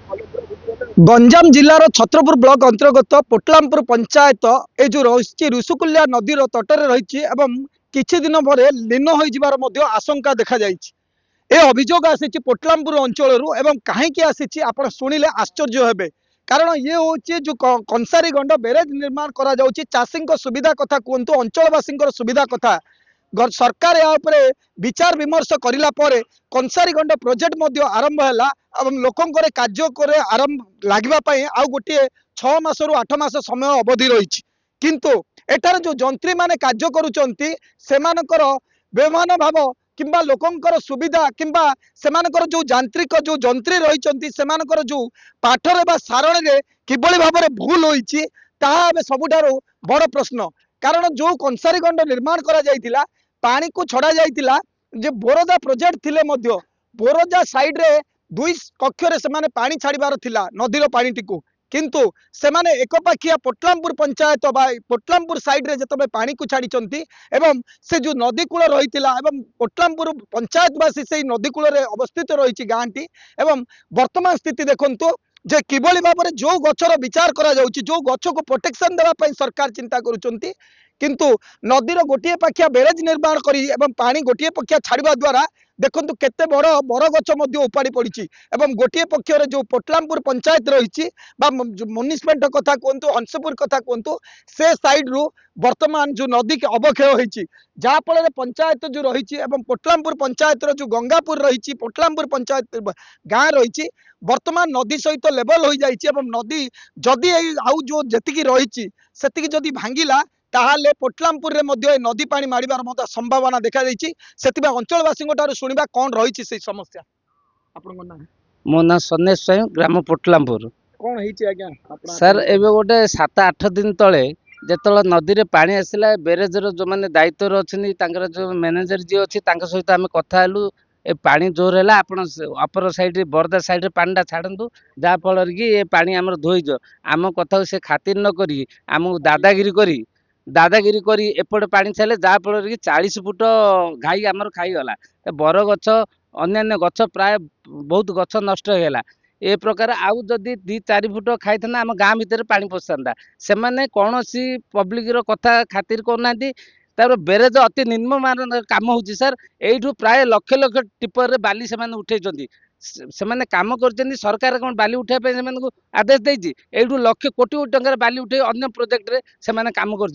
Ganjam जिलार Chhatrapur block अंतर्गत पोटलामपुर पंचायत ए जो रही ऋषिकुल्या नदीर तटरे रही किछि दिन पर लीन हो आशंका देखा ए अभियोग आसी पोटलामपुर अंचल कहीं आसी आप शुणिले आश्चर्य हेबे। कारण ये हूँ जो कंसारी गंड बेरेज निर्माण करा चाषी सुविधा कथा कहतु अंचलवासी सुविधा कथा सरकार या विचार विमर्श करिला परे कंसारीगंड प्रोजेक्ट आरंभ है लोकंर कार्य करे आरंभ लगे आउ गोटे 6 मासरू 8 मास समय अवधि रही किंतु एठार जो जंत्री माने कार्य करुचंती सेमानकर बेमान भाव किंबा लोकंकर सुविधा किंबा सेमानकर जो यांत्रिक जो जंत्री रही सेमानकर जो पाठरे बा सारण रे किभली भाव में भूल होईची ताहा एबे सबुठारु बड़ प्रश्न। कारण जो कंसारीगंड निर्माण करा जायतिला पानी को छड़ा जायतिला जे बोरजा प्रोजेक्ट थिले मध्य बोरजा साइड रे 2 कक्षरे सेमाने पानी छाड़ीबार थिला नदीर पानी टिकु किंतु सेमाने एकपाखिया पोटलामपुर पंचायत बा पोटलामपुर साइड रे जतबे पानी को छाड़ीचंती एवं से जो नदी कूल रहीतिला एवं पोटलामपुर पंचायतवासी से नदी कूल रे अवस्थित रही गाँटी एवं वर्तमान स्थिति देखंतु जे किभली भाव में जो गचर विचार करा जाउची जो गछ को प्रोटेक्शन देवा पई सरकार चिंता करुचंती किंतु नदीर गोटे पाखिया बेरेज निर्माण करी एवं पानी गोटे पक्षिया छाड़वा द्वारा देखंतु केते बड़ बर गछ मध्य उपाड़ी पड़ी एवं गोटे पक्षर जो पोटलामपुर पंचायत रही म्युनिसिपालिट कथा कहतु हंसपुर कथा कहतु से साइड रु वर्तमान जो नदी के अवक्षय होती जहाँफल पंचायत जो रही पोटलामपुर पंचायत जो गंगापुर रही पोटलामपुर पंचायत गाँ रही वर्तमान नदी सहित लेवल हो जाए नदी जदि आउ जो जी रही से जदि भांगिला ताहाले पोटलामपुर रे मध्य नदी पानी मारिबार संभावना देखा से अंचलवासी शुणा कौन रही से समस्या। मो ना सन्नेश स्वयं ग्राम पोटलामपुर कौन है सर एबे गोटे 7-8 दिन तले जेतला नदी रे पानी आसिला बेरेज रो जो माने दायित्व रछनी तांकर जो मैनेजर जी अछि तांका सहित आमे कथा हेलु ए पानी जोर है आपण अपर साइड बरदा साइड पानी छाड़ू जहाँ फल कि ये पानी आम धोईज आम कथा से खातिर न करी आम दादागिरी करी एपट पानी छाड़े जहाँ फल कि 40 फुट घाई आमर खाईगला बर गछ अन्य गछ प्राय बहुत गछ नष्ट होगा ए प्रकार आउ जदि 2-4 फुट खाई आम गाँ भितर पानी पशा से कौन पब्लिक रो कथा खातिर करना तार बेरेज अति निम्न काम हो सर यू प्राय लक्ष लक्ष टिपर रे बाली से उठे से काम कर सरकार कौन बाली उठाई से आदेश देती यू लक्ष कोटी कोटी टकर बाली उठे अन्य प्रोजेक्ट रे से काम कर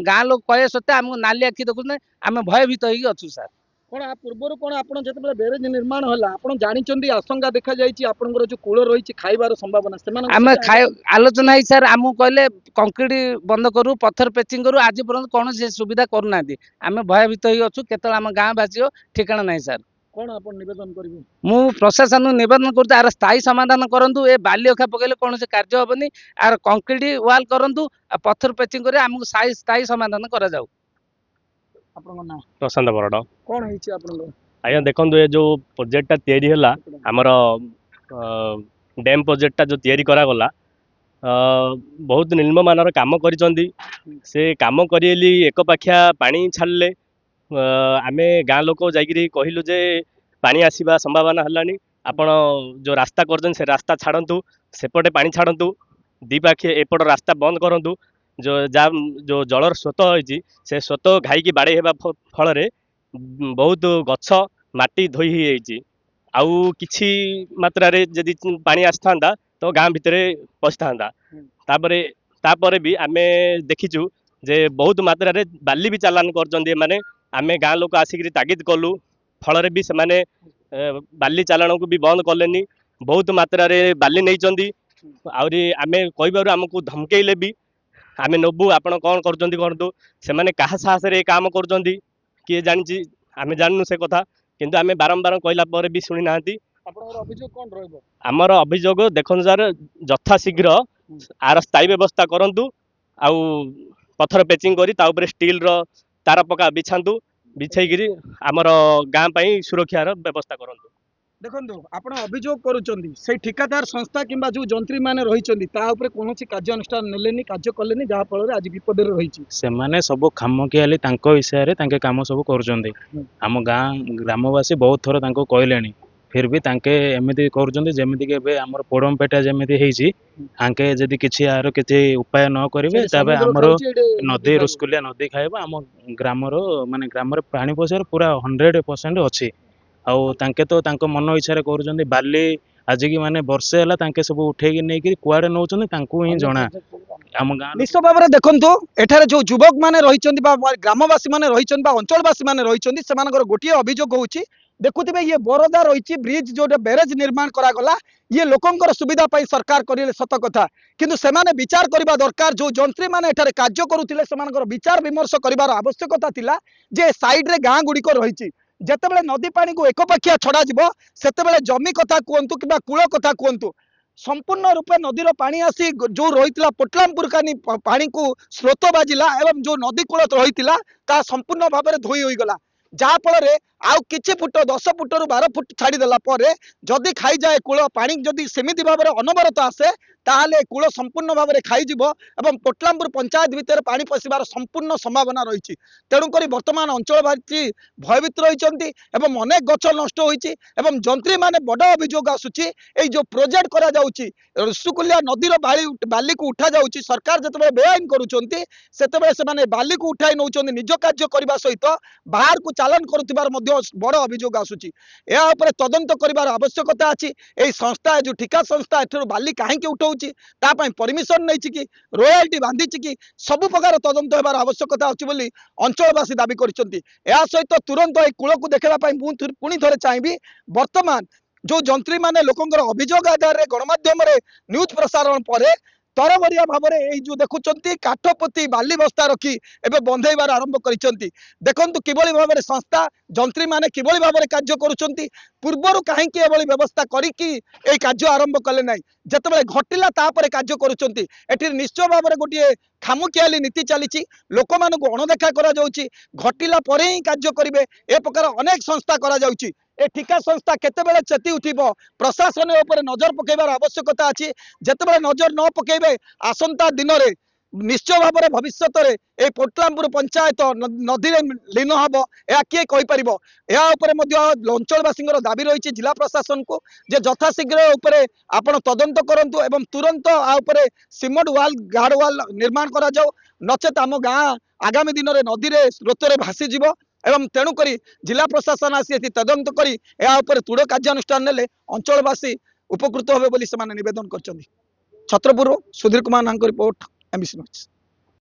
गाँ लोग कहे सत्ते आमको नाली आखि देखुना आम भयभीत होती सर कौन पूर्वर कौन आपत बेरेज निर्माण है आप जानते आशंका देखा जापर जो कूल रही खाइबार संभावना आम आलोचना है सर आमको कहले कंक्रीट बंद करूँ पत्थर पेचिंग करूँ आज पर्यंत कौन से सुविधा करना आम भयभीत हो केत आम गाँ बासी ठिकाना ना सर कौन आप निवेदन करेंगे मु प्रशासन निवेदन कर आर स्थायी समाधान करूँ ए बाली अखा पकड़े कौन से कार्य हेनी आर कंक्रीट वाल करूँ पत्थर पेचिंग कर आमको स्थायी समाधान करा जाऊ। प्रशांत बरड कौन है आज्ञा देखो ये जो प्रोजेक्टा या आमर डैम प्रोजेक्टा जो तैयारी करागला बहुत निम्न मानर काम से काम करी एक पाखिया पानी छाड़े आम गाँ लोक जाकि कहलु जे पानी आसवा संभावना है आपण जो रास्ता कर से रास्ता छाड़ू सेपटे पानी छाड़ू दी पाखिए एपट रास्ता बंद करूँ जो जलर स्रोत होती से स्रोत घाई बाड़े होगा फल बहुत गछ माटी धोई हो जाइए आउ किछि मात्रा रे जदि पानी आसता तो गाँ भितर पशिथा तापर भी आम देखीचु जे बहुत मात्रा रे बाली भी चालान कर आम गाँ लोक आसिक तागिद कलु फल भी से बाली चालान को भी बंद कले बहुत मात्रा रे बाली नहीं आउरी आम कह आमको धमकेले भी आम नबू आपण कौन करूँ से क्या साहस काम कर किए जानी आम जानू से कथा किंतु आम बारंबार कहला भी शुणी ना आमर अभियोग देखो सर यथा शीघ्र आर स्थायी व्यवस्था करूँ आउ पत्थर पेचिंग कर स्टील रो तार पका बिछातु बिछाई आमर गाँ सुरक्षार व्यवस्था करूँ। देखो आप अभियोग कर ठिकादार संस्था किंबा जो जंत्री माने रही कौन कार्यानुष्ठान नेलेनी कार्य कले जहाँ फल आज विपद रही से सब खामखियाली विषय कम सब कर आम गाँ ग्रामवासी बहुत थर कहले फिर भी तांके एमिति करूछन्ति जेमिति कि एबे हमर पोड़मपेटा जेमिति हेइछि आंके जदि किछि यार किछि उपाय न करिवे तबे हमर नदी रुस्कुलिया नदी खाइबा हम ग्रामर माने ग्रामर पानी पसार पूरा 100% अछि आउ तांके तो तांको मन इच्छा करूछन्ति बाली आज की माने वर्षे हला तांके सब उठेकी नै कि कुआडे नौछन्ति तांको ही जणा आम गाँ निश्चित भाव में देखो एठारे जो युवक मैंने रही ग्रामवासी मैंने रही अंचलवासी मैंने रही से गोटे अभियोग होची देखुवे ये बरदा रही ब्रिज जो बैरेज निर्माण करागला ये लोकंकर सुविधा पाई सरकार करें सत कथा किंतु सेमाने विचार करबा दरकार जो जंत्री माने एठारे कार्य करुथिले सेमानकर विचार विमर्श करिवार आवश्यकता थिला जे साइड रे गाँ गुड़िक रही जेतेबेले नदी पानी को एकपाखिया छड़ा जिवो सेतेबेले जमी कथा कहतु कि कूल कथा कहतु संपूर्ण रूपे नदीर पानी आसी जो रही पोटलामपुर कानी पानी को स्रोत बाजिला एवं जो नदी कूल रही संपूर्ण भाव में धोई होगला जहाँफल आउ किछि फुट 10 फुट रु 12 फुट छाड़देला जदि खाई जाए कूल पानी जदि सेमिति भाव में अनवरत आसे ताहले कूल संपूर्ण भाव में खाईजिव एवं पोटलामपुर पंचायत भितर पानी पशिबार संपूर्ण संभावना रही तेणुक वर्तमान अंचलवासी भयभीत रही अनेक गछ नष्ट होईछि एवं जंत्री माने बड़ अभियोग आसुची जो प्रोजेक्ट करा जाउची ऋषिकुल्या नदीर बाली को उठा जाउची सरकार जतबे बेआईन करूचंती सेतबे से माने बाली को उठाई नउचंती निज कार्य करबा सहित बाहर को चालान करुथिबार मध्य बड़ अभियोग आसुची या ऊपर तदंत करिवार आवश्यकता अछि एई संस्था जो ठिका संस्था एठरो बाली काहेकि उठाउची ता पई परमिशन नैछि कि रॉयल्टी बांधिछि कि सब प्रकार तदंत हेबार आवश्यकता अछि बोली अंचलवासी दाबी करिसंती या सहित तुरंत एई कूल को देखबा पई पुणी थरे चाहिबी वर्तमान जो जंत्री माने लोकंकर अभियोग आधार रे गणमाध्यम रे न्यूज प्रसारण परे तरबरिया भाव में जो देखुंत काठपोती बाली बस्ता रखी एवं बंधेबार आरंभ करिसंती देखंतु किबळी भाव में संस्था जंत्री माने किबळी भाव में कार्य करुचंती पूर्वरु काहेकि एभली व्यवस्था करिकि ए कार्य आरंभ कले नै जतबेले घटिला तापरे कार्य करुचंती एठी निश्चय भाव में गोटे खामुखियाली नीति चली लोक मानक अणदेखा करा जाउची घटिला परे ही कार्य करिवे ए प्रकार अनेक संस्था करा जाउची ए ठिका संस्था केतेबेले चेती उठिबो प्रशासन ऊपर नजर पकेबार आवश्यकता अछि जेतेबेले नजर न पकेबे आसंता दिन रे निश्चय भाव में भविष्यत रे ए पोटलामपुर पंचायत नदी रे लीन हबो या किए कहि परिबो या ऊपर मध्य अंचलवासींकर दाबी रही जिला प्रशासन को जे यथाशीघ्र ऊपर आपण तदंत करंतु एवं तुरंत आ ऊपर सिमेंट वाल गार्ड वाल निर्माण करा जाऊ नचेत आम गाँ आगामी दिन में नदी रे स्रोत रे भासी जिवो एवं तेणुक जिला प्रशासन आसी तदंत करी या ऊपर तुड़ कार्यानुष्ठान नेले अंचलवासी उपकृत होबे बोली सेमाने निवेदन करछन्ती। छत्रपुर सुधीर कुमार नांक रिपोर्ट एमबीसी न्यूज।